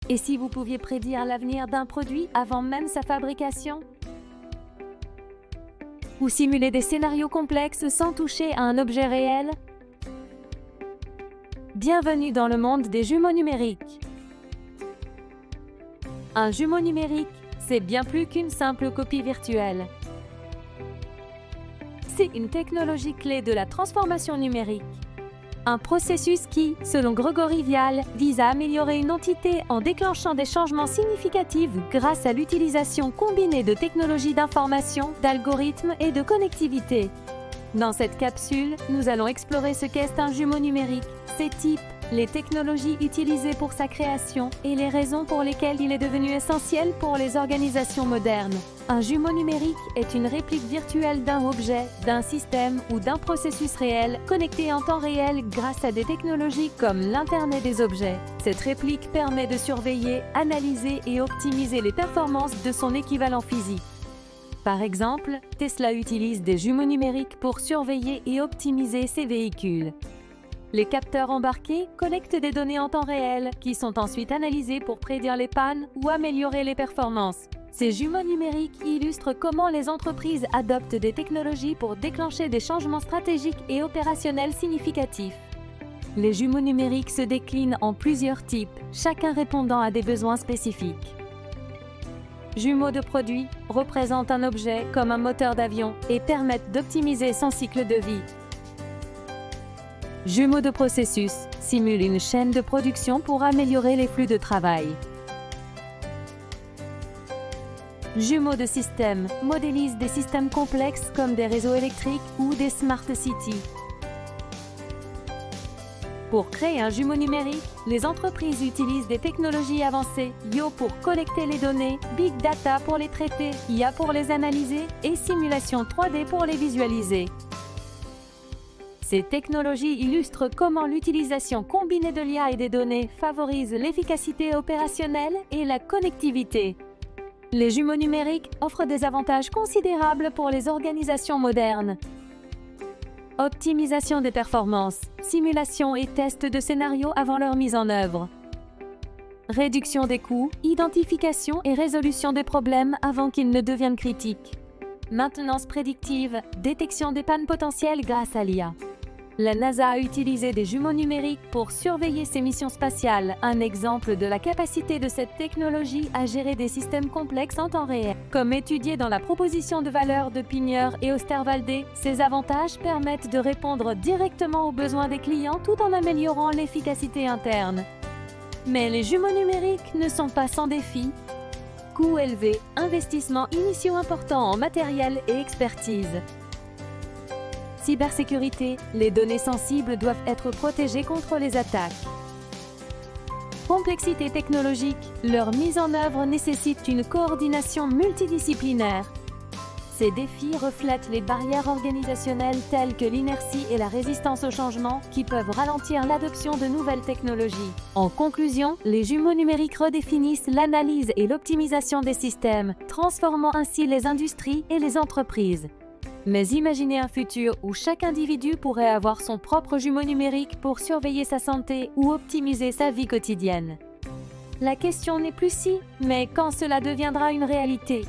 Et si vous pouviez prédire l'avenir d'un produit avant même sa fabrication? Ou simuler des scénarios complexes sans toucher à un objet réel? Bienvenue dans le monde des jumeaux numériques. Un jumeau numérique, c'est bien plus qu'une simple copie virtuelle. C'est une technologie clé de la transformation numérique. Un processus qui, selon Grégory Vial, vise à améliorer une entité en déclenchant des changements significatifs grâce à l'utilisation combinée de technologies d'information, d'algorithmes et de connectivité. Dans cette capsule, nous allons explorer ce qu'est un jumeau numérique, ses types, les technologies utilisées pour sa création et les raisons pour lesquelles il est devenu essentiel pour les organisations modernes. Un jumeau numérique est une réplique virtuelle d'un objet, d'un système ou d'un processus réel connecté en temps réel grâce à des technologies comme l'Internet des objets. Cette réplique permet de surveiller, analyser et optimiser les performances de son équivalent physique. Par exemple, Tesla utilise des jumeaux numériques pour surveiller et optimiser ses véhicules. Les capteurs embarqués collectent des données en temps réel qui sont ensuite analysées pour prédire les pannes ou améliorer les performances. Ces jumeaux numériques illustrent comment les entreprises adoptent des technologies pour déclencher des changements stratégiques et opérationnels significatifs. Les jumeaux numériques se déclinent en plusieurs types, chacun répondant à des besoins spécifiques. Jumeaux de produit représentent un objet comme un moteur d'avion et permettent d'optimiser son cycle de vie. Jumeaux de processus simulent une chaîne de production pour améliorer les flux de travail. Jumeaux de système modélisent des systèmes complexes comme des réseaux électriques ou des smart cities. Pour créer un jumeau numérique, les entreprises utilisent des technologies avancées, IO pour collecter les données, Big Data pour les traiter, IA pour les analyser et simulation 3D pour les visualiser. Ces technologies illustrent comment l'utilisation combinée de l'IA et des données favorise l'efficacité opérationnelle et la connectivité. Les jumeaux numériques offrent des avantages considérables pour les organisations modernes. Optimisation des performances, simulation et test de scénarios avant leur mise en œuvre. Réduction des coûts, identification et résolution des problèmes avant qu'ils ne deviennent critiques. Maintenance prédictive, détection des pannes potentielles grâce à l'IA. La NASA a utilisé des jumeaux numériques pour surveiller ses missions spatiales, un exemple de la capacité de cette technologie à gérer des systèmes complexes en temps réel. Comme étudié dans la proposition de valeur de Pigneur et Osterwalder, ces avantages permettent de répondre directement aux besoins des clients tout en améliorant l'efficacité interne. Mais les jumeaux numériques ne sont pas sans défis. Coûts élevés, investissements initiaux importants en matériel et expertise. Cybersécurité, les données sensibles doivent être protégées contre les attaques. Complexité technologique, leur mise en œuvre nécessite une coordination multidisciplinaire. Ces défis reflètent les barrières organisationnelles telles que l'inertie et la résistance au changement qui peuvent ralentir l'adoption de nouvelles technologies. En conclusion, les jumeaux numériques redéfinissent l'analyse et l'optimisation des systèmes, transformant ainsi les industries et les entreprises. Mais imaginez un futur où chaque individu pourrait avoir son propre jumeau numérique pour surveiller sa santé ou optimiser sa vie quotidienne. La question n'est plus si, mais quand cela deviendra une réalité.